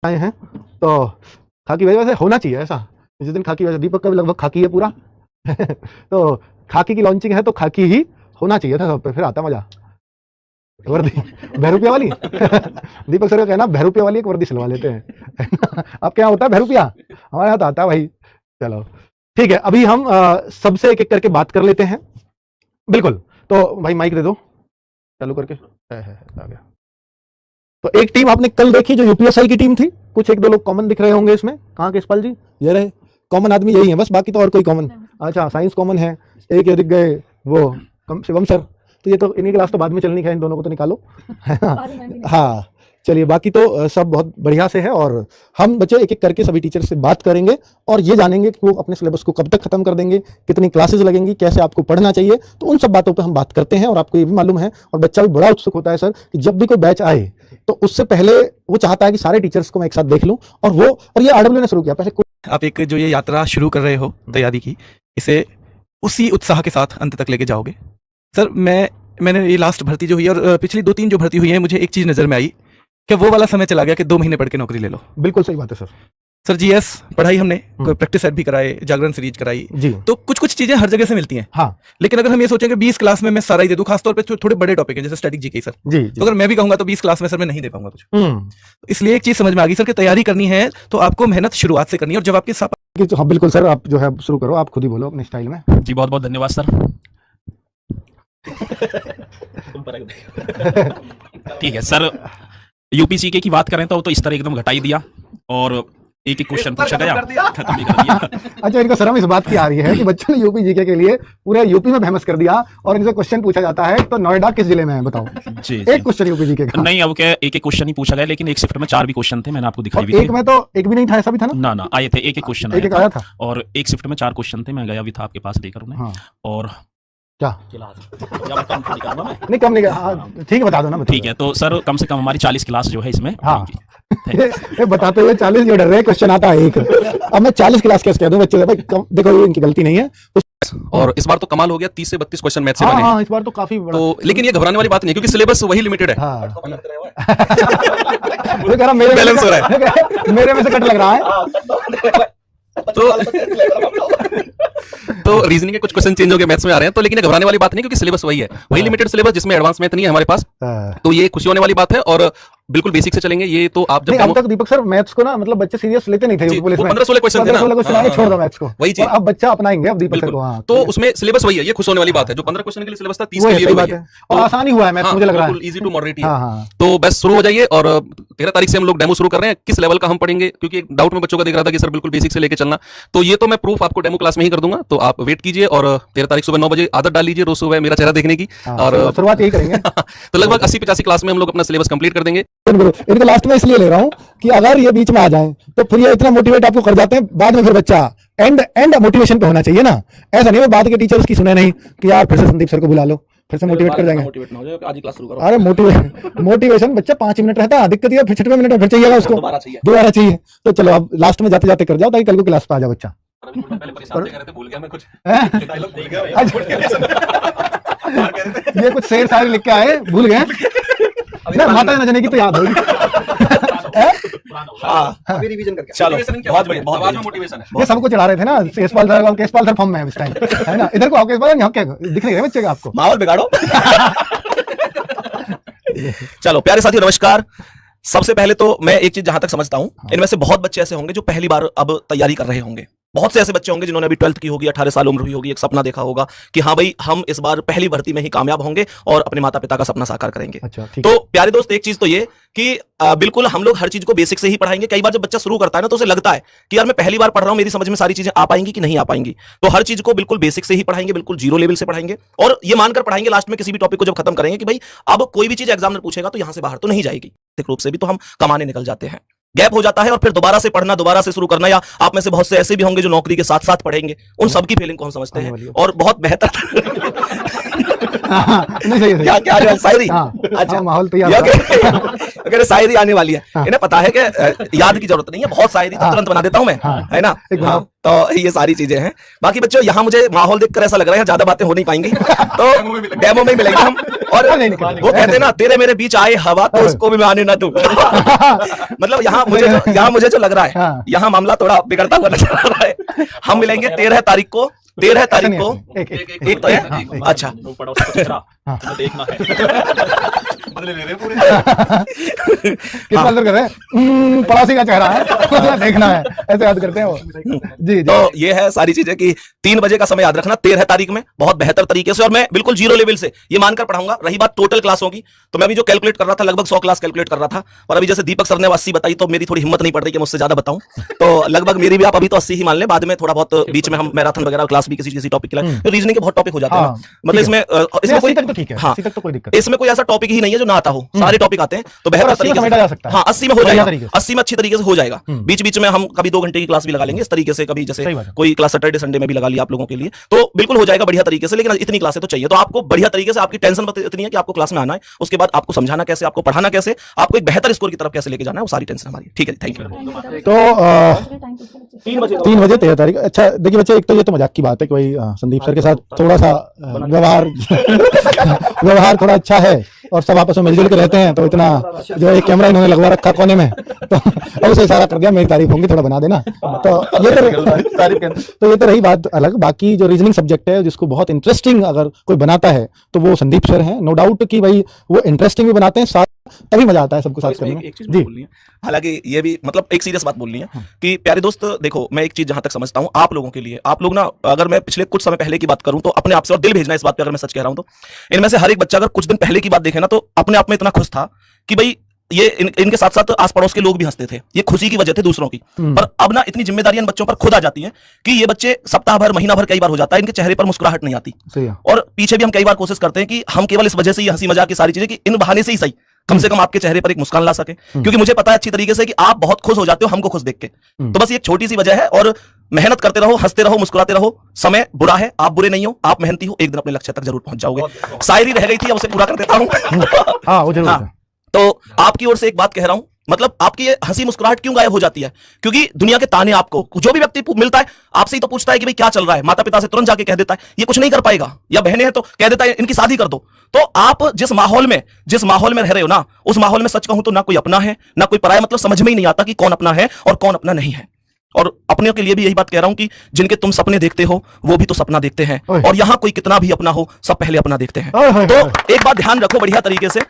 आए हैं तो खाकी वैसे होना चाहिए ऐसा। जिस दिन खाकी वैसे दीपक का भी लगभग खाकी है पूरा तो खाकी की लॉन्चिंग है तो खाकी ही होना चाहिए था सब पे, फिर आता मजा। वर्दी 2 रुपया वाली दीपक सर का कहना 2 रुपया वाली एक वर्दी सिलवा लेते हैं आपके यहाँ होता है 2 रुपया? हमारे यहाँ तो आता है भाई। चलो ठीक है, अभी हम सबसे एक एक करके बात कर लेते हैं। बिल्कुल, तो भाई माइक दे दो चालू करके। आ गया। तो एक टीम आपने कल देखी जो यूपीएसआई की टीम थी, कुछ 1-2 लोग कॉमन दिख रहे होंगे इसमें। कहाँ के यशपाल जी? ये रहे कॉमन आदमी, यही है बस, बाकी तो और कोई कॉमन। अच्छा, साइंस कॉमन है, एक ये दिख गए वो शिवम सर, तो ये तो इन्हीं क्लास तो बाद में चलनी है, इन दोनों को तो निकालो है ना। हाँ चलिए, बाकी तो सब बहुत बढ़िया से है और हम बच्चे एक एक करके सभी टीचर से बात करेंगे और ये जानेंगे कि वो अपने सिलेबस को कब तक खत्म कर देंगे, कितनी क्लासेस लगेंगी, कैसे आपको पढ़ना चाहिए। तो उन सब बातों पे हम बात करते हैं और आपको ये भी मालूम है और बच्चा भी बड़ा उत्सुक होता है सर कि जब भी कोई बैच आए तो उससे पहले वो चाहता है कि सारे टीचर्स को मैं एक साथ देख लूँ। और ये आरडब्ल्यू ने शुरू किया पहले। आप एक जो ये यात्रा शुरू कर रहे हो तैयारी की, इसे उसी उत्साह के साथ अंत तक लेके जाओगे। सर मैंने ये लास्ट भर्ती जो हुई और पिछली 2-3 जो भर्ती हुई है, मुझे एक चीज़ नज़र में आई कि वो वाला समय चला गया कि 2 महीने पढ़ के नौकरी ले लो। बिल्कुल सही बात है सर। सर जीएस पढ़ाई हमने, प्रैक्टिस सेट भी कराए, जागरण सीरीज कराई जी, तो कुछ चीजें हर जगह से मिलती हैं। हाँ, लेकिन अगर हम ये सोचें कि 20 क्लास में मैं सारा ही दे दूं, खासतौर पे थोड़े बड़े टॉपिक हैं जैसे स्टैटिक जीके सर, जी, तो अगर मैं भी कहूंगा तो 20 क्लास में सर मैं नहीं दे पाऊंगा कुछ। तो इसलिए एक चीज समझ में आ गई सर कि तैयारी करनी है तो आपको मेहनत शुरुआत से करनी है। और जब आपके साथ हाँ बिल्कुल सर, आप जो है शुरू करो, आप खुद ही बोलो अपने स्टाइल में। जी बहुत बहुत धन्यवाद सर। ठीक है सर, यूपीसीके की बात करें तो इस तरह एकदम घटाई दिया और एक एक क्वेश्चन पूछा गया, खत्म भी कर दिया। अच्छा, इनको शर्म इस बात की आ रही है कि बच्चों ने यूपी जीके के लिए पूरे यूपी में फेमस कर दिया और इनसे क्वेश्चन पूछा जाता है तो नोएडा किस जिले में है बताओ? जी, एक क्वेश्चन यूपी जीके का नहीं, अब क्या एक एक क्वेश्चन ही पूछा गया, लेकिन एक शिफ्ट में 4 भी क्वेश्चन थे, मैंने आपको दिखाई भी एक में तो एक भी नहीं था, ऐसा भी था ना आए थे, एक क्वेश्चन आया था और एक शिफ्ट में 4 क्वेश्चन थे, मैं गया भी था आपके पास लेकर उन्हें। और क्या नहीं कम नहीं, ठीक है बता दो ना। ठीक है, तो सर कम से कम हमारी 40 क्लास जो है इसमें। हाँ बताते हुए 40 जो डर रहे, क्वेश्चन आता है एक, अब मैं 40 क्लास कैसे कह दूं बच्चे से? भाई देखो इनकी गलती नहीं है। और इस बार तो कमाल हो गया, 30 से 32 क्वेश्चन मैथ से बने। हाँ, इस बार तो काफी बड़ा। तो लेकिन ये घबराने वाली बात नहीं है क्योंकि सिलेबस वही लिमिटेड है। हाँ। मेरे बैलेंस हो रहा है, मेरे में से कट लग रहा है। तो रीजनिंग के कुछ क्वेश्चन चेंज हो गए, मैथ्स में आ रहे हैं। तो लेकिन घबराने वाली बात नहीं क्योंकि सिलेबस वही है, वही लिमिटेड सिलेबस जिसमें एडवांस मैथ नहीं है हमारे पास। तो ये खुशी होने वाली बात है और बिल्कुल बेसिक से चलेंगे। ये तो आप जब अब तक दीपक सर मैथ्स को ना मतलब बच्चे सीरियस लेते नहीं थे पुलिस में, 15-16 क्वेश्चन थे ना, 15-16 क्वेश्चन आए, छोड़ दो मैथ्स को, वही चीज अब बच्चा अपनाएंगे अब दीपक सर को। हाँ, तो उसमें सिलेबस वही है, ये खुश होने वाली बात है। जो 15 क्वेश्चन के लिए सिलेबस था 30 के लिए वही है और आसान ही हुआ है मैथ्स, मुझे लग रहा है इजी टू मॉडरेट है। तो बस शुरू हो जाइए और 13 तारीख से हम लोग डेमो शुरू कर रहे हैं। किस लेवल का हम पढ़ेंगे, क्योंकि एक डाउट में बच्चों का दिख रहा था कि सर बिल्कुल बेसिक से लेके चलना, तो ये तो मैं प्रूफ आपको डेमो क्लास में ही कर दूंगा। तो आप वेट कीजिए और 13 तारीख सुबह 9 बजे आदत डाल लीजिए रोज सुबह मेरा चेहरा देखने की, और शुरुआत यही करेंगे। तो लगभग 80-85 क्लास में हम लोग अपना सिलेबस कंप्लीट कर देंगे। इनको लास्ट में इसलिए ले रहा हूँ कि अगर ये बीच में आ जाएं तो फिर ये इतना मोटिवेट आपको कर जाते हैं, बाद में फिर बच्चा एंड मोटिवेशन पे होना चाहिए ना। ऐसा नहीं है बाद के टीचर्स की सुने नहीं कि यार फिर से संदीप सर को बुला लो, फिर से मोटिवेट कर जाएंगे। आज ही क्लास शुरू करो। अरे मोटिवेशन बच्चा 5 मिनट रहता है, दिक्कत ये 65 मिनट फिर चाहिएगा उसको, दोबारा चाहिए। तो चलो अब लास्ट में जाते जाते कर जाओ ताकि कल को क्लास पे आ जाए बच्चा। ये कुछ शेर शायरी लिख के आए, भूल गए ना, माता न जाने की तो याद होगी। अभी रिवीजन करके चलो, बहुत बढ़िया, बहुत मोटिवेशन है। ये सबको चढ़ा रहे थे ना, केशपाल सर फॉर्म में है इस टाइम, है ना। इधर को आओ केशपाल, यहाँ क्या दिख नहीं रहे बच्चे का आपको, माहौल बिगाड़ो। चलो प्यारे साथियों नमस्कार। सबसे पहले तो मैं एक चीज जहां तक समझता हूं, इनमें से बहुत बच्चे ऐसे होंगे जो पहली बार अब तैयारी कर रहे होंगे। बहुत से ऐसे बच्चे होंगे जिन्होंने अभी 12th की होगी, 18 साल उम्र हुई होगी, एक सपना देखा होगा कि हाँ भाई हम इस बार पहली भर्ती में ही कामयाब होंगे और अपने माता पिता का सपना साकार करेंगे। अच्छा, तो प्यारे दोस्त एक चीज तो ये कि बिल्कुल हम लोग हर चीज को बेसिक से ही पढ़ाएंगे। कई बार जब बच्चा शुरू करता है ना तो उसे लगता है कि यार मैं पहली बार पढ़ रहा हूं, मेरी समझ में सारी चीजें आ पाएंगी कि नहीं आ पाएंगी। तो हर चीज को बिल्कुल बेसिक से ही पढ़ाएंगे, बिल्कुल जीरो लेवल से पढ़ाएंगे और ये मानकर पढ़ाएंगे लास्ट में किसी भी टॉपिक को जब खत्म करेंगे कि भाई अब कोई भी चीज एग्जामिनर पूछेगा तो यहां से बाहर तो नहीं जाएगी। आर्थिक रूप से भी तो हम कमाने निकल जाते हैं, गैप हो जाता है और फिर दोबारा से पढ़ना, दोबारा से शुरू करना, या आप में से बहुत से ऐसे भी होंगे जो नौकरी के साथ साथ पढ़ेंगे, उन सबकी फीलिंग को हम समझते हैं और बहुत बेहतर। क्या क्या शायरी? अच्छा माहौल तो अगर शायरी आने वाली है, इन्हें पता है कि याद की जरूरत नहीं है, बहुत शायरी तो तुरंत बना देता हूं मैं, है ना। तो ये सारी चीजें हैं। बाकी बच्चों यहाँ मुझे माहौल देखकर ऐसा लग रहा है ज्यादा बातें हो नहीं पाएंगी, तो डेमो में मिलेंगे हम और नहीं, नहीं, वो कहते हैं ना, तेरे मेरे बीच आए हवा तो उसको भी मैं आने ना दूं। मतलब यहाँ मुझे जो लग रहा है, हाँ। यहाँ मामला थोड़ा बिगड़ता हुआ नजर आ रहा है। हम मिलेंगे 13 तारीख को। 13 तारीख को एक तो है। अच्छा, देखना है। किस बात कर रहे हैं? पड़ोसी का चेहरा है, देखना है, ऐसे याद करते हैं वो। जी जी। तो ये है सारी चीजें कि 3 बजे का समय याद रखना 13 तारीख में, बहुत बेहतर तरीके से, और मैं बिल्कुल जीरो लेवल से ये मानकर पढ़ाऊंगा। रही बात टोटल क्लास होगी, तो मैं भी जो कैलकुलेट कर रहा था लगभग 100 क्लास कैलकुलेट कर रहा था, और अभी जैसे दीपक सर ने 80 बताई तो मेरी थोड़ी हिम्मत नहीं पड़ रही कि मुझसे ज्यादा बताऊं, तो लगभग मेरी भी आप अभी तो 80 ही मान लें, बाद में थोड़ा बहुत बीच में हम मैराथन वगैरह क्लास भी किसी टॉपिक के लिए, रीजनिंग के बहुत टॉपिक हो जाते हैं। मतलब इसमें कोई तक तो ठीक है, हाँ, तक तो कोई दिक्कत इसमें कोई ऐसा टॉपिक ही नहीं है जो ना आता हो, सारे टॉपिक आते हैं, तो बेहतर तरीके से जा सकता है। हाँ 80 में हो जाएगा, 80 में अच्छी तरीके से हो जाएगा। बीच बीच में हम कभी 2 घंटे की क्लास भी लगा लेंगे इस तरीके से, कभी जैसे कोई क्लास सैटरडे संडे में भी लगा लिया आप लोगों के लिए, तो बिल्कुल हो जाएगा बढ़िया तरीके से। लेकिन इतनी क्लासें तो चाहिए, तो आपको बढ़िया तरीके से, आपकी टेंशन इतनी है कि आपको क्लास में आना है, उसके बाद आपको समझाना कैसे, आपको पढ़ाना कैसे, आपको एक बेहतर स्कोर की तरफ कैसे लेके जाना है, वो सारी टेंशन हमारी। ठीक है, थैंक यू। तो 3 बजे 13 तारीख। अच्छा देखिए बच्चे, एक तो ये तो मजाक की बात है कि भाई संदीप सर के साथ थोड़ा सा व्यवहार थोड़ा अच्छा है, और सब आपस में मिलजुल के रहते हैं, तो इतना जो एक कैमरा इन्होंने लगवा रखा कोने में, तो अब उसे इशारा कर दिया मेरी तारीफ होंगी, थोड़ा बना देना। तो ये तो रही बात अलग। बाकी जो रीजनिंग सब्जेक्ट है जिसको बहुत इंटरेस्टिंग अगर कोई बनाता है तो वो संदीप सर हैं, नो डाउट कि भाई वो इंटरेस्टिंग भी बनाते हैं, साथ तभी मजा आता है सबको साथ करने में। एक चीज बोलनी है, हालांकि ये भी मतलब एक सीरियस बात बोलनी है कि प्यारे दोस्त देखो, मैं एक चीज जहां तक समझता हूं आप लोगों के लिए, आप लोग ना, अगर मैं पिछले कुछ समय पहले की बात करूं तो अपने आप से, और दिल भेजना इस बात पे अगर मैं सच कह रहा हूं, तो इनमें से हर एक बच्चा अगर कुछ दिन पहले की बात देखे ना तो अपने आप में इतना खुश था कि भाई ये इनके साथ साथ आस पड़ोस के लोग भी हंसते थे, ये खुशी की वजह थी दूसरों की। पर अब ना इतनी जिम्मेदारियां इन बच्चों पर खुद आ जाती हैं कि ये बच्चे सप्ताह भर, महीना भर, कई बार हो जाता है इनके चेहरे पर मुस्कुराहट नहीं आती, और पीछे भी हम कई बार कोशिश करते हैं कि हम केवल इस वजह से ये हंसी मजाक की सारी चीजें, कि इन बहाने से ही सही कम से कम आपके चेहरे पर एक मुस्कान ला सके, क्योंकि मुझे पता है अच्छी तरीके से कि आप बहुत खुश हो जाते हो हमको खुश देख के। तो बस ये एक छोटी सी वजह है, और मेहनत करते रहो, हंसते रहो, मुस्कुराते रहो। समय बुरा है, आप बुरे नहीं हो, आप मेहनती हो, एक दिन अपने लक्ष्य तक जरूर पहुंच जाओगे। शायरी रह गई थी, अब उसे पूरा कर देता हूं। तो आपकी ओर से एक बात कह रहा हूं, मतलब आपकी ये हंसी मुस्कुराहट क्यों गायब हो जाती है? क्योंकि दुनिया के ताने, आपको जो भी व्यक्ति मिलता है आपसे ही तो पूछता है कि भाई क्या चल रहा है, माता पिता से तुरंत जाके कह देता है ये कुछ नहीं कर पाएगा, या बहनें हैं तो कह देता है इनकी शादी कर दो। तो आप जिस माहौल में रह रहे हो ना, उस माहौल में सच कहूं तो ना कोई अपना है ना कोई पराया, मतलब समझ में ही नहीं आता कि कौन अपना है और कौन अपना नहीं है। और अपने के लिए भी यही बात कह रहा हूं कि जिनके तुम सपने देखते हो वो भी तो सपना देखते हैं, और यहां कोई कितना भी अपना हो, सब पहले अपना देखते हैं। तो एक बात ध्यान रखो बढ़िया तरीके से,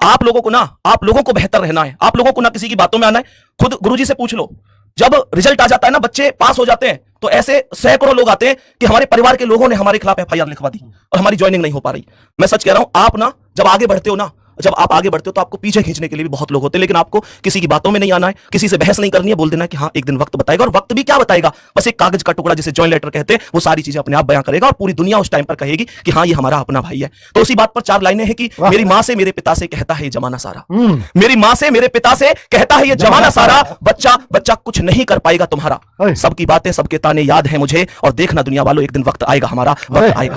आप लोगों को बेहतर रहना है, आप लोगों को ना किसी की बातों में आना है। खुद गुरुजी से पूछ लो, जब रिजल्ट आ जाता है ना, बच्चे पास हो जाते हैं, तो ऐसे सैकड़ों लोग आते हैं कि हमारे परिवार के लोगों ने हमारे खिलाफ FIR लिखवा दी और हमारी ज्वाइनिंग नहीं हो पा रही। मैं सच कह रहा हूं, आप ना जब आगे बढ़ते हो तो आपको पीछे खींचने के लिए भी बहुत लोग होते हैं, लेकिन आपको किसी की बातों में नहीं आना है, किसी से बहस नहीं करनी है, बोल देना है कि हाँ एक दिन वक्त बताएगा, और वक्त भी क्या बताएगा, बस एक कागज का टुकड़ा जिसे जॉइन लेटर कहते हैं, वो सारी चीजें अपने आप बयां करेगा, और पूरी दुनिया उस टाइम पर कहेगी कि हाँ ये हमारा अपना भाई है। तो उसी बात पर 4 लाइनें हैं कि मेरी माँ से मेरे पिता से कहता है ये जमाना सारा, मेरी माँ से मेरे पिता से कहता है ये जमाना सारा, बच्चा कुछ नहीं कर पाएगा तुम्हारा, सबकी बातें सबके ताने याद है मुझे, और देखना दुनिया वालों एक दिन वक्त आएगा हमारा, वक्त आएगा।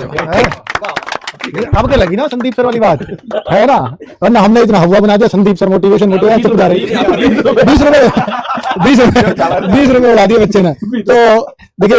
अब क्या लगी ना संदीप सर वाली बात है ना, वरना हमने इतना हवा बना दिया संदीप सर मोटिवेशन 20 रुपए उड़ा दिए बच्चे ने। तो देखिए